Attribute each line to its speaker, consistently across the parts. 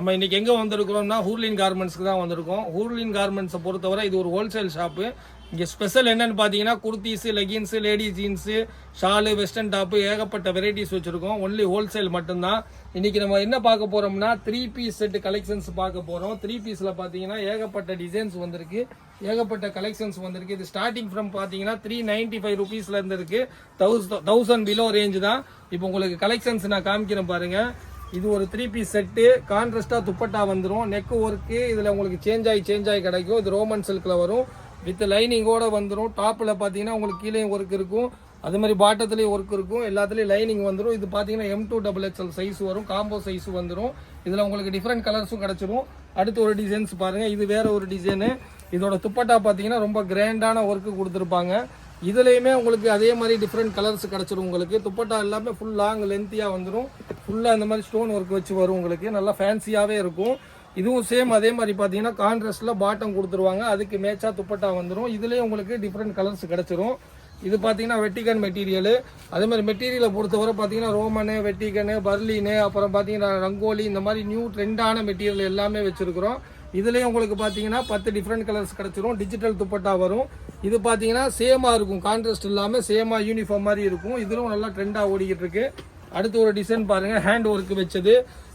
Speaker 1: நம்ம இன்னைக்கு எங்கே வந்திருக்கிறோம்னா ஹூர்லின் கார்மெண்ட்ஸ்க்கு தான் வந்திருக்கோம். ஹூர்லின் கார்மெண்ட்ஸை பொறுத்தவரை இது ஒரு ஹோல்சேல் ஷாப்பு. இங்கே ஸ்பெஷல் என்னன்னு பார்த்தீங்கன்னா kurtis, leggings, ladies jeans, shawl, western top ஏகப்பட்ட வெரைட்டிஸ் வச்சுருக்கோம். ஒன்லி ஹோல்சேல் மட்டும்தான். இன்றைக்கி நம்ம என்ன பார்க்க போகிறோம்னா 3 பீஸ் செட் கலெக்ஷன்ஸ் பார்க்க போகிறோம். 3 பீஸில் பார்த்தீங்கன்னா ஏகப்பட்ட டிசைன்ஸ் வந்திருக்கு, ஏகப்பட்ட கலெக்ஷன்ஸ் வந்திருக்கு. இது ஸ்டார்டிங் ஃப்ரம் பார்த்தீங்கன்னா 395 ருபீஸ்லேருந்து இருக்குது. 1000 பிலோ ரேஞ்சு தான். இப்போ உங்களுக்கு கலெக்ஷன்ஸ் நான் காமிக்கிறேன் பாருங்கள். இது ஒரு 3 பீஸ் செட்டு. கான்ட்ராஸ்டா துப்பட்டா வந்துடும். நெக் ஒர்க்கு இதில் உங்களுக்கு சேஞ்ச் ஆகி கிடைக்கும். இது ரோமன் சில்கில் வரும். வித் லைனிங்கோட வந்துடும். டாப்பில் பார்த்தீங்கன்னா உங்களுக்கு கீழே ஒர்க் இருக்கும், அதே மாதிரி பாட்டத்துலேயும் ஒர்க் இருக்கும். எல்லாத்துலேயும் லைனிங் வந்துடும். இது பார்த்தீங்கன்னா M2XXL சைஸ் வரும், காம்போ சைஸ் வந்துடும். இதில் உங்களுக்கு டிஃப்ரெண்ட் கலர்ஸும் கிடச்சிரும். அடுத்து ஒரு டிசைன்ஸ் பாருங்கள். இது வேற ஒரு டிசைனு. இதோட துப்பட்டா பார்த்தீங்கன்னா ரொம்ப கிராண்டான ஒர்க்கு கொடுத்துருப்பாங்க. இதுலேயுமே உங்களுக்கு அதே மாதிரி டிஃப்ரெண்ட் கலர்ஸ் கிடச்சிரும். உங்களுக்கு துப்பட்டா எல்லாமே ஃபுல் லாங் லென்த்தியாக வந்துடும். ஃபுல்லாக இந்த மாதிரி ஸ்டோன் ஒர்க் வச்சு வரும். உங்களுக்கு நல்லா ஃபேன்சியாகவே இருக்கும். இதுவும் சேம் அதே மாதிரி பார்த்தீங்கன்னா கான்ட்ராஸ்டில் பாட்டம் கொடுத்துருவாங்க. அதுக்கு மேட்சாக துப்பட்டா வந்துடும். இதுலேயே உங்களுக்கு டிஃப்ரெண்ட் கலர்ஸ் கிடச்சிரும். இது பார்த்தீங்கன்னா வெட்டிகன் மெட்டீரியல். அதே மாதிரி மெட்டீரியலை பொறுத்தவரை பார்த்தீங்கன்னா ரோமனு, வெட்டிகனு, பர்லினு, அப்புறம் பார்த்தீங்கன்னா ரங்கோலி, இந்த மாதிரி நியூ ட்ரெண்டான மெட்டீரியல் எல்லாமே வச்சுருக்கிறோம். இதுலேயும் உங்களுக்கு பார்த்தீங்கன்னா 10 டிஃப்ரெண்ட் கலர்ஸ் கிடச்சிரும். டிஜிட்டல் துப்பட்டா வரும். இது பார்த்தீங்கன்னா சேமாக இருக்கும், கான்ட்ராஸ்ட் இல்லாமல் சேமாக யூனிஃபார்ம் மாதிரி இருக்கும். இதுவும் நல்லா ட்ரெண்டாக ஓடிக்கிட்டு இருக்கு. அடுத்து ஒரு டிசைன் பாருங்கள். ஹேண்ட் ஒர்க் வச்சது.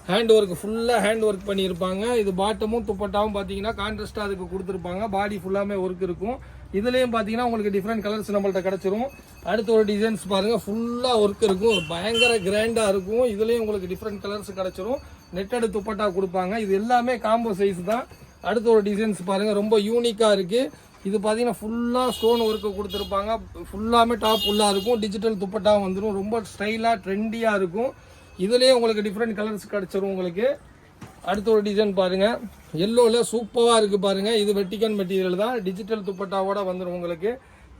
Speaker 1: ஹேண்ட் ஒர்க் ஃபுல்லாக ஹேண்ட் ஒர்க் பண்ணியிருப்பாங்க. இது பாட்டமும் துப்பட்டாவும் பார்த்தீங்கன்னா கான்ட்ராஸ்டாக அதுக்கு கொடுத்துருப்பாங்க. பாடி ஃபுல்லாமே ஒர்க் இருக்கும். இதுலேயும் பார்த்தீங்கன்னா உங்களுக்கு டிஃப்ரெண்ட் கலர்ஸ் நம்மள்ட்ட கிடச்சிரும். அடுத்து ஒரு டிசைன்ஸ் பாருங்கள். ஃபுல்லாக ஒர்க் இருக்கும், பயங்கர கிராண்டாக இருக்கும். இதுலேயும் உங்களுக்கு டிஃப்ரெண்ட் கலர்ஸ் கிடச்சிரும். நெட்டடு துப்பட்டா கொடுப்பாங்க. இது எல்லாமே காம்போ சைஸ் தான். அடுத்து ஒரு டிசைன்ஸ் பாருங்கள். ரொம்ப யூனிக்காக இருக்குது. இது பார்த்தீங்கன்னா ஃபுல்லாக ஸ்டோன் ஒர்க்கு கொடுத்துருப்பாங்க. ஃபுல்லாமே டாப் ஃபுல்லாக இருக்கும். டிஜிட்டல் துப்பட்டா வந்துடும். ரொம்ப ஸ்டைலாக ட்ரெண்டியாக இருக்கும். இதுலேயே உங்களுக்கு டிஃப்ரெண்ட் கலர்ஸ் கிடச்சிரும் உங்களுக்கு. அடுத்த ஒரு டிசைன் பாருங்கள். எல்லோவில் சூப்பராக இருக்குது பாருங்கள். இது வெட்டிகன் மெட்டீரியல் தான். டிஜிட்டல் துப்பட்டாவோட வந்துடும் உங்களுக்கு.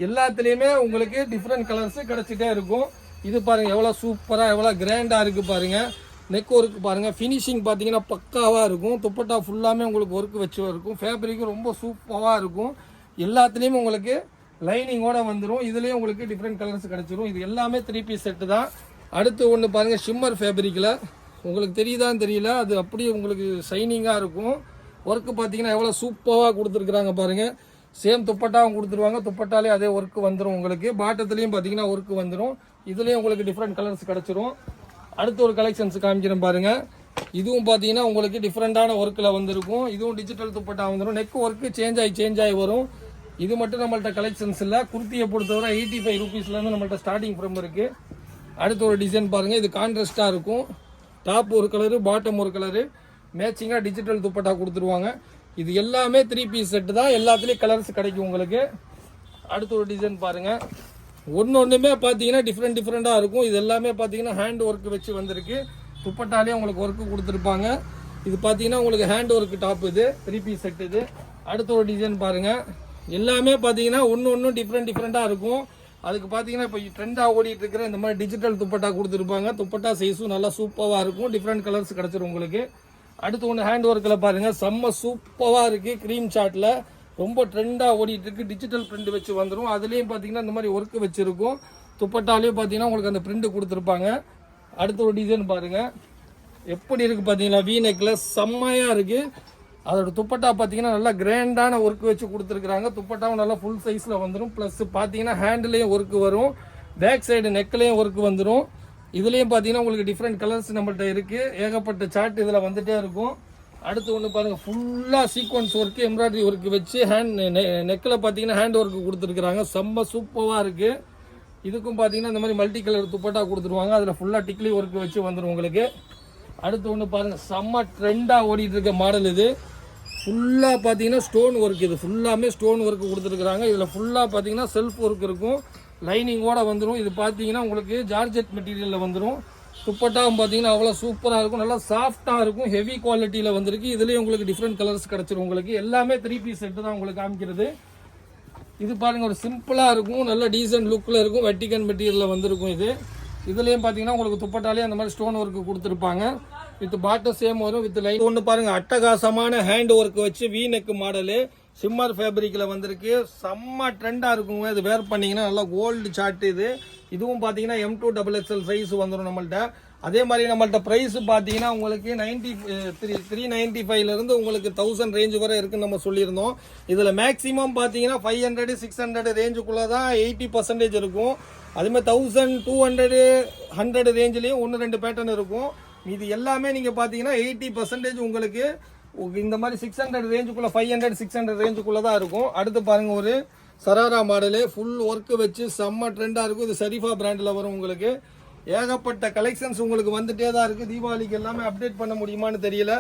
Speaker 1: எல்லாத்துலேயுமே உங்களுக்கு டிஃப்ரெண்ட் கலர்ஸ் கிடச்சிட்டே இருக்கும். இது பாருங்கள் எவ்வளோ சூப்பராக எவ்வளோ கிராண்டாக இருக்குது பாருங்கள். நெக் ஒர்க் பாருங்கள். ஃபினிஷிங் பார்த்தீங்கன்னா பக்காவாக இருக்கும். துப்பட்டா ஃபுல்லாமே உங்களுக்கு ஒர்க் வச்சு இருக்கும். ஃபேப்ரிக்கும் ரொம்ப சூப்பராக இருக்கும். எல்லாத்துலேயுமே உங்களுக்கு லைனிங்கோட வந்துடும். இதுலேயும் உங்களுக்கு டிஃப்ரெண்ட் கலர்ஸ் கிடச்சிரும். இது எல்லாமே 3 பீஸ் செட்டு தான். அடுத்து ஒன்று பாருங்கள். ஷிம்மர் ஃபேப்ரிக்கில் உங்களுக்கு தெரியுதான்னு தெரியல, அது அப்படியே உங்களுக்கு ஷைனிங்காக இருக்கும். ஒர்க்கு பார்த்தீங்கன்னா எவ்வளோ சூப்பராக கொடுத்துருக்குறாங்க பாருங்கள். சேம் துப்பட்டாவும் கொடுத்துருவாங்க. துப்பட்டாலே அதே ஒர்க்கு வந்துடும் உங்களுக்கு. பாட்டத்துலேயும் பார்த்தீங்கன்னா ஒர்க்கு வந்துடும். இதுலேயும் உங்களுக்கு டிஃப்ரெண்ட் கலர்ஸ் கிடச்சிரும். அடுத்து ஒரு கலெக்ஷன்ஸ் காமிக்கிறேன் பாருங்கள். இதுவும் பார்த்தீங்கன்னா உங்களுக்கு டிஃப்ரெண்டான ஒர்க்கில் வந்திருக்கும். இதுவும் டிஜிட்டல் துப்பட்டா வந்துடும். நெக் ஒர்க்கு சேஞ்ச் ஆகி வரும். இது மட்டும் நம்மள்ட்ட கலெக்ஷன்ஸ் இல்லை. குர்த்தியை பொறுத்தவரை 85 ருபீஸ்லேருந்து நம்மள்ட்ட ஸ்டார்டிங் ஃப்ரம் இருக்குது. அடுத்து ஒரு டிசைன் பாருங்கள். இது கான்ட்ராஸ்டாக இருக்கும். டாப் ஒரு கலரு, பாட்டம் ஒரு கலரு, மேட்சிங்காக டிஜிட்டல் துப்பட்டா கொடுத்துருவாங்க. இது எல்லாமே 3 பீஸ் செட்டு தான். எல்லாத்துலேயும் கலர்ஸ் கிடைக்கும் உங்களுக்கு. அடுத்து ஒரு டிசைன் பாருங்கள். ஒன்றுமே பார்த்தீங்கன்னா டிஃப்ரெண்ட்டாக இருக்கும். இது எல்லாமே பார்த்தீங்கன்னா ஹேண்ட் ஒர்க் வச்சு வந்திருக்கு. துப்பட்டாலே உங்களுக்கு ஒர்க்கு கொடுத்துருப்பாங்க. இது பார்த்தீங்கன்னா உங்களுக்கு ஹேண்ட் ஒர்க் டாப். இது 3 பீஸ் செட் இது. அடுத்த ஒரு டிசைன் பாருங்கள். எல்லாமே பார்த்தீங்கன்னா ஒன்று டிஃப்ரெண்ட்டாக இருக்கும். அதுக்கு பார்த்தீங்கன்னா இப்போ ட்ரெண்டாக ஓடிட்டு இருக்கிற இந்த மாதிரி டிஜிட்டல் துப்பட்டா கொடுத்துருப்பாங்க. துப்பட்டா சைஸும் நல்லா சூப்பராக இருக்கும். டிஃப்ரெண்ட் கலர்ஸ் கிடச்சிரும் உங்களுக்கு. அடுத்து ஒன்று ஹேண்ட் ஒர்க்கில் பாருங்கள். செம்ம சூப்பராக இருக்குது. க்ரீம் சார்ட்டில் ரொம்ப ட்ரெண்டாக ஓடிட்டு இருக்கு. டிஜிட்டல் பிரிண்ட் வச்சு வந்துடும். அதுலேயும் பார்த்தீங்கன்னா இந்த மாதிரி ஒர்க்கு வச்சுருக்கும். துப்பட்டாலேயும் பார்த்தீங்கன்னா உங்களுக்கு அந்த பிரிண்ட் கொடுத்துருப்பாங்க. அடுத்த ஒரு டிசைன் பாருங்கள். எப்படி இருக்குது பார்த்தீங்கன்னா வீ நெக்கில் செம்மையாக இருக்குது. அதோட துப்பட்டா பார்த்தீங்கன்னா நல்லா கிராண்டான ஒர்க் வச்சு கொடுத்துருக்குறாங்க. துப்பட்டாவும் நல்லா ஃபுல் சைஸில் வந்துடும். ப்ளஸ் பார்த்தீங்கன்னா ஹேண்ட்லேயும் ஒர்க்கு வரும். பேக் சைடு நெக்லேயும் ஒர்க்கு வந்துடும். இதுலேயும் பார்த்தீங்கன்னா உங்களுக்கு டிஃப்ரெண்ட் கலர்ஸ் நம்மள்ட்ட இருக்குது. ஏகப்பட்ட சார்ட் இதில் வந்துகிட்டே இருக்கும். அடுத்து ஒன்று பாருங்கள். ஃபுல்லாக சீக்வன்ஸ் ஒர்க்கு, எம்ப்ராய்டரி ஒர்க்கு வச்சு நெக்கில் பார்த்தீங்கன்னா ஹேண்ட் ஒர்க்கு கொடுத்துருக்குறாங்க. செம்ம சூப்பராக இருக்குது. இதுக்கும் பார்த்தீங்கன்னா இந்த மாதிரி மல்டி கலர் துப்பட்டா கொடுத்துருவாங்க. அதில் ஃபுல்லாக டிக்லி ஒர்க்கு வச்சு வந்துடும் உங்களுக்கு. அடுத்து ஒன்று பாருங்கள். செம்ம ட்ரெண்டாக ஓடிட்டு இருக்க மாடல் இது. ஃபுல்லாக பார்த்தீங்கன்னா ஸ்டோன் ஒர்க். இது ஃபுல்லாமே ஸ்டோன் ஒர்க்கு கொடுத்துருக்குறாங்க. இதில் ஃபுல்லாக பார்த்தீங்கன்னா செல்ஃப் ஒர்க் இருக்கும். லைனிங்கோட வந்துடும். இது பார்த்தீங்கன்னா உங்களுக்கு ஜார்ஜெட் மெட்டீரியலில் வந்துடும். துப்பட்டாவும் பார்த்தீங்கன்னா அவ்வளோ சூப்பராக இருக்கும். நல்லா சாஃப்டாக இருக்கும். ஹெவி குவாலிட்டியில் வந்திருக்கு. இதுலேயும் உங்களுக்கு டிஃப்ரெண்ட் கலர்ஸ் கிடச்சிரும் உங்களுக்கு. எல்லாமே 3 பீஸ் செட்டு தான் உங்களுக்கு காமிக்கிறது. இது பாருங்கள். ஒரு சிம்பிளாக இருக்கும். நல்ல டீசென்ட் லுக்கில் இருக்கும். வெட்டிகன் மெட்டீரியலில் வந்திருக்கும் இது. இதுலேயும் பார்த்தீங்கன்னா உங்களுக்கு துப்பட்டாலே அந்த மாதிரி ஸ்டோன் ஒர்க்கு கொடுத்துருப்பாங்க. வித் பாட்டம் சேம் வரும். வித் லைன் ஒன்று பாருங்கள். அட்டகாசமான ஹேண்ட் ஒர்க் வச்சு வீ நெக் மாடலு ஷிம்மர் ஃபேப்ரிக்கில் வந்திருக்கு. செம்ம ட்ரெண்டாக இருக்குங்க. இது வேர் பண்ணிங்கன்னா நல்லா கோல்டு சார்ட். இதுவும் பார்த்தீங்கன்னா M2XXL சைஸ் வந்துடும் நம்மள்ட்ட. அதே மாதிரி நம்மள்ட்ட ப்ரைஸ் பார்த்தீங்கன்னா உங்களுக்கு 395 உங்களுக்கு 1000 ரேஞ்சு வரை இருக்குன்னு நம்ம சொல்லியிருந்தோம். இதில் மேக்ஸிமம் பார்த்தீங்கன்னா 500 600 ரேஞ்சுக்குள்ளே தான் 80% இருக்கும். அதுமாதிரி 1000 200 100 ரேஞ்சிலையும் 1-2 பேட்டர்ன் இருக்கும். இது எல்லாமே நீங்கள் பார்த்தீங்கன்னா 80% உங்களுக்கு இந்த மாதிரி 600 ரேஞ்சுக்குள்ளே 500 600 ரேஞ்சுக்குள்ளே தான் இருக்கும். அடுத்து பாருங்கள் ஒரு சராரா மாடலு ஃபுல் ஒர்க்கு வச்சு செம்ம ட்ரெண்டாக இருக்கும். இது சரிஃபா பிராண்டில் வரும். உங்களுக்கு ஏகப்பட்ட கலெக்ஷன்ஸ் உங்களுக்கு வந்துட்டே தான் இருக்குது. தீபாவளிக்கு எல்லாமே அப்டேட் பண்ண முடியுமான்னு தெரியல.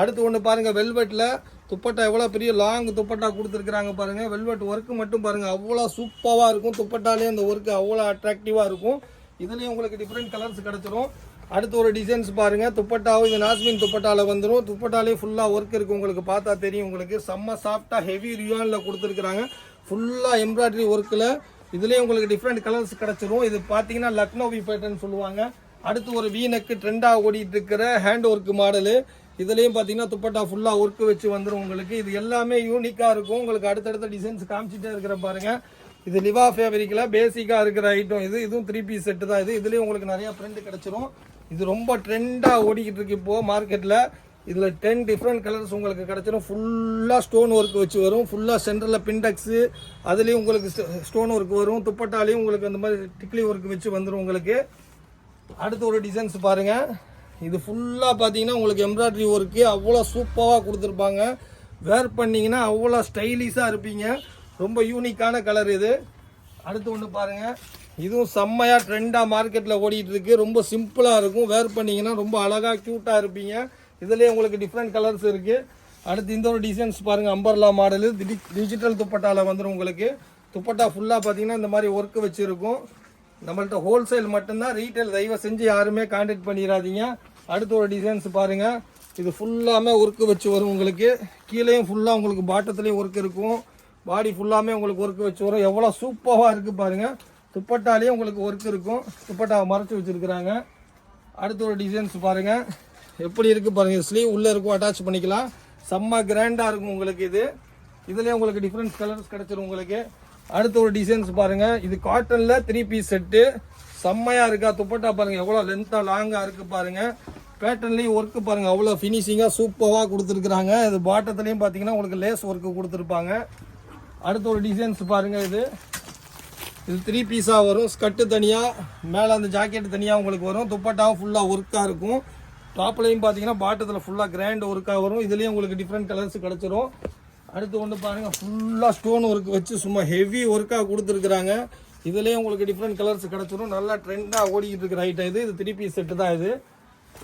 Speaker 1: அடுத்து ஒன்று பாருங்கள், வெல்வெட்டில் துப்பட்டா எவ்வளோ பெரிய லாங் துப்பட்டா கொடுத்துருக்குறாங்க பாருங்கள். வெல்வெட் ஒர்க்கு மட்டும் பாருங்கள் அவ்வளோ சூப்பராக இருக்கும். துப்பட்டாலே அந்த ஒர்க்கு அவ்வளோ அட்ராக்டிவாக இருக்கும். இதுலேயும் உங்களுக்கு டிஃப்ரெண்ட் கலர்ஸ் கிடச்சிரும். அடுத்து ஒரு டிசைன்ஸ் பாருங்கள், துப்பட்டாவும் இது நாஸ்மின் துப்பட்டாவில் வந்துடும். துப்பட்டாலே ஃபுல்லாக ஒர்க் இருக்குது, உங்களுக்கு பார்த்தா தெரியும். உங்களுக்கு செம்ம சாஃப்டாக ஹெவி ரியானில் கொடுத்துருக்குறாங்க. ஃபுல்லாக எம்ப்ராய்டரி ஒர்க்கில் இதுலேயே உங்களுக்கு டிஃப்ரெண்ட் கலர்ஸ் கிடச்சிரும். இது பார்த்தீங்கன்னா லக்னோவி பேட்டர்ன் சொல்லுவாங்க. அடுத்து ஒரு வீனக்கு ட்ரெண்டாக ஓடிட்டு இருக்கிற ஹேண்ட் ஒர்க் மாடலு. இதுலேயும் பார்த்தீங்கன்னா துப்பட்டா ஃபுல்லாக ஒர்க்கு வச்சு வந்துடும் உங்களுக்கு. இது எல்லாமே யூனிக்காக இருக்கும். உங்களுக்கு அடுத்தடுத்த டிசைன்ஸ் காமிச்சிட்டே இருக்கிற பாருங்கள். இது லிவா ஃபேப்ரிக்கில் பேசிக்காக இருக்கிற ஐட்டம். இதுவும் 3 பீஸ் செட்டு தான். இதுலேயும் உங்களுக்கு நிறையா பிரிண்ட் கிடச்சிரும். இது ரொம்ப ட்ரெண்டாக ஓடிக்கிட்டு இருக்கு இப்போது மார்க்கெட்டில். இதில் 10 டிஃப்ரெண்ட் கலர்ஸ் உங்களுக்கு கிடச்சிரும். ஃபுல்லாக ஸ்டோன் ஒர்க் வச்சு வரும். ஃபுல்லாக சென்டரில் பிண்டக்ஸு, அதுலேயும் உங்களுக்கு ஸ்டோன் ஒர்க் வரும். துப்பட்டாலையும் உங்களுக்கு அந்த மாதிரி டிக்லி ஒர்க் வச்சு வந்துடும் உங்களுக்கு. அடுத்து ஒரு டிசைன்ஸ் பாருங்கள். இது ஃபுல்லாக பார்த்தீங்கன்னா உங்களுக்கு எம்ப்ராய்டரி ஒர்க்கு அவ்வளோ சூப்பராக கொடுத்துருப்பாங்க. வேர் பண்ணிங்கன்னா அவ்வளோ ஸ்டைலிஷாக இருப்பீங்க. ரொம்ப யூனிக்கான கலர் இது. அடுத்து ஒன்று பாருங்கள், இதுவும் செம்மையாக ட்ரெண்டாக மார்க்கெட்டில் ஓடிட்டு இருக்கு. ரொம்ப சிம்பிளாக இருக்கும். வேர் பண்ணிங்கன்னா ரொம்ப அழகாக க்யூட்டாக இருப்பீங்க. இதுலேயே உங்களுக்கு டிஃப்ரெண்ட் கலர்ஸ் இருக்குது. அடுத்து இந்த ஒரு டிசைன்ஸ் பாருங்கள், அம்பர்லா மாடலு டிஜிட்டல் துப்பட்டாவில் வந்துடும் உங்களுக்கு. துப்பட்டா ஃபுல்லாக பார்த்தீங்கன்னா இந்த மாதிரி ஒர்க்கு வச்சுருக்கும். நம்மள்ட்ட ஹோல்சேல் மட்டும்தான், ரீட்டைல் தயவு செஞ்சு யாருமே கான்டாக்ட் பண்ணிடாதீங்க. அடுத்து ஒரு டிசைன்ஸ் பாருங்கள், இது ஃபுல்லாமே ஒர்க்கு வச்சு வரும் உங்களுக்கு. கீழேயும் ஃபுல்லாக உங்களுக்கு பாட்டத்துலேயும் ஒர்க் இருக்கும். பாடி ஃபுல்லாமே உங்களுக்கு ஒர்க்கு வச்சு வரும். எவ்வளோ சூப்பராக இருக்குது பாருங்கள். துப்பட்டாலேயும் உங்களுக்கு ஒர்க் இருக்கும். துப்பட்டாவை மறைச்சி வச்சுருக்குறாங்க. அடுத்து ஒரு டிசைன்ஸ் பாருங்கள், எப்படி இருக்குது பாருங்கள். ஸ்லீவ் உள்ளே இருக்கும், அட்டாச் பண்ணிக்கலாம். செம்ம கிராண்டாக இருக்கும் உங்களுக்கு. இதுலேயே உங்களுக்கு டிஃப்ரெண்ட் கலர்ஸ் கிடச்சிரும் உங்களுக்கு. அடுத்து ஒரு டிசைன்ஸ் பாருங்கள், இது காட்டனில் 3 பீஸ் செட்டு. செம்மையாக இருக்கா. துப்பட்டா பாருங்கள் எவ்வளோ லென்த்தாக லாங்காக இருக்குது பாருங்கள். பேட்டர்ன்லேயும் ஒர்க்கு பாருங்கள் அவ்வளோ ஃபினிஷிங்காக சூப்பராக கொடுத்துருக்குறாங்க. இது பாட்டத்துலேயும் பார்த்தீங்கன்னா உங்களுக்கு லேஸ் ஒர்க்கு கொடுத்துருப்பாங்க. அடுத்து ஒரு டிசைன்ஸ் பாருங்கள், இது 3 பீஸாக வரும். ஸ்கட்டு தனியாக, மேலே அந்த ஜாக்கெட் தனியாக உங்களுக்கு வரும். துப்பட்டாவும் ஃபுல்லாக ஒர்க்காக இருக்கும். டாப்லையும் பார்த்தீங்கன்னா பாட்டத்தில் ஃபுல்லாக கிராண்ட் ஒர்க்காக வரும். இதுலேயும் உங்களுக்கு டிஃப்ரெண்ட் கலர்ஸ் கிடச்சிரும். அடுத்து ஒன்று பாருங்கள், ஃபுல்லாக ஸ்டோன் ஒர்க் வச்சு சும்மா ஹெவி ஒர்க்காக கொடுத்துருக்குறாங்க. இதுலேயும் உங்களுக்கு டிஃப்ரெண்ட் கலர்ஸ் கிடச்சிரும். நல்லா ட்ரெண்டாக ஓடிக்கிட்டு இருக்கிற ஐட்டம் இது 3 பீஸ் செட்டு தான் இது.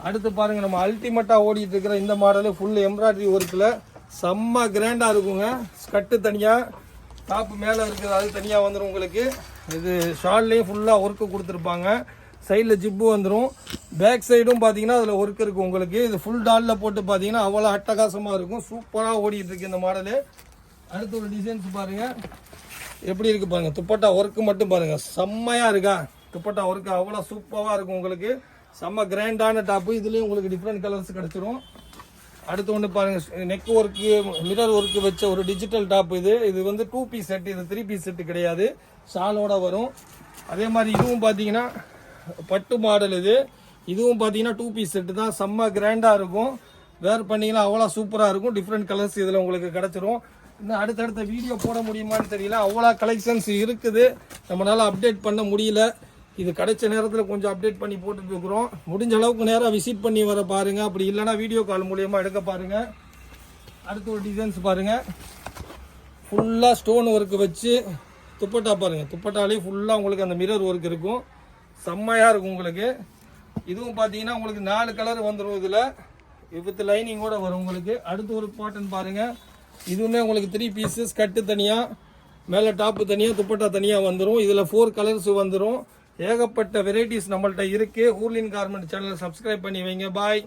Speaker 1: அடுத்து பாருங்கள், நம்ம அல்டிமேட்டாக ஓடிட்டு இருக்கிற இந்த மாடலு ஃபுல் எம்ப்ராய்டரி ஒர்க்கில் செம்ம கிராண்டாக இருக்குங்க. ஸ்கட்டு தனியாக, டாப்பு மேலே இருக்குது அது தனியாக வந்துடும் உங்களுக்கு. இது ஷால்லையும் ஃபுல்லாக ஒர்க்கு கொடுத்துருப்பாங்க. சைடில் ஜிப்பு வந்துடும். பேக் சைடும் பார்த்தீங்கன்னா அதில் ஒர்க் இருக்குது உங்களுக்கு. இது ஃபுல் டாலில் போட்டு பார்த்தீங்கன்னா அவ்வளோ அட்டகாசமாக இருக்கும். சூப்பராக ஓடிட்டு இருக்கு இந்த மாடலு. அடுத்து ஒரு டிசைன்ஸ் பாருங்கள், எப்படி இருக்குது பாருங்கள். துப்பட்டா ஒர்க்கு மட்டும் பாருங்கள், செம்மையாக இருக்கா. துப்பட்டா ஒர்க்கு அவ்வளோ சூப்பராக இருக்கும் உங்களுக்கு. செம்ம கிராண்டான டாப்பு. இதுலேயும் உங்களுக்கு டிஃப்ரெண்ட் கலர்ஸ் கிடச்சிரும். அடுத்து ஒன்று பாருங்கள், நெக் ஒர்க்கு மிரர் ஒர்க்கு வச்ச ஒரு டிஜிட்டல் டாப். இது வந்து 2 பீஸ் செட். இது 3 பீஸ் செட்டு கிடையாது, ஷாலோட வரும். அதே மாதிரி இதுவும் பார்த்தீங்கன்னா பட்டு மாடல். இதுவும் பார்த்தீங்கன்னா 2 பீஸ் செட்டு தான். செம்ம கிராண்டாக இருக்கும். வேர் பண்ணிங்கன்னா அவ்வளோ சூப்பராக இருக்கும். டிஃப்ரெண்ட் கலர்ஸ் இதில் உங்களுக்கு கிடச்சிரும். இன்னும் அடுத்தடுத்த வீடியோ போட முடியுமான்னு தெரியல, அவ்வளோ கலெக்ஷன்ஸ் இருக்குது. நம்மளால் அப்டேட் பண்ண முடியல. இது கிடைச்ச நேரத்தில் கொஞ்சம் அப்டேட் பண்ணி போட்டுட்டு இருக்கிறோம். முடிஞ்ச அளவுக்கு நேராக விசிட் பண்ணி வர பாருங்கள். அப்படி இல்லைனா வீடியோ கால் மூலியமாக எடுக்க பாருங்கள். அடுத்து ஒரு டிசைன்ஸ் பாருங்கள், ஃபுல்லாக ஸ்டோன் ஒர்க்கு வச்சு துப்பட்டா பாருங்கள். துப்பட்டாலே ஃபுல்லாக உங்களுக்கு அந்த மிரர் ஒர்க் இருக்கும். செம்மையாக இருக்கும் உங்களுக்கு. இதுவும் பார்த்தீங்கன்னா உங்களுக்கு 4 கலர் வந்துடும். இதில் வித் லைனிங்கோட வரும் உங்களுக்கு. அடுத்து ஒரு பாட்டன் பாருங்கள், இதுவுமே உங்களுக்கு 3 பீஸஸ். கட்டு தனியாக, மேலே டாப்பு தனியாக, துப்பட்டா தனியாக வந்துடும். இதில் 4 கலர்ஸ் வந்துடும். ஏகப்பட்ட வெரைட்டிஸ் நம்மள்ட்ட இருக்குது. ஊர்லின் கார்மெண்ட் சேனலை சப்ஸ்கிரைப் பண்ணி வைங்க. பாய்.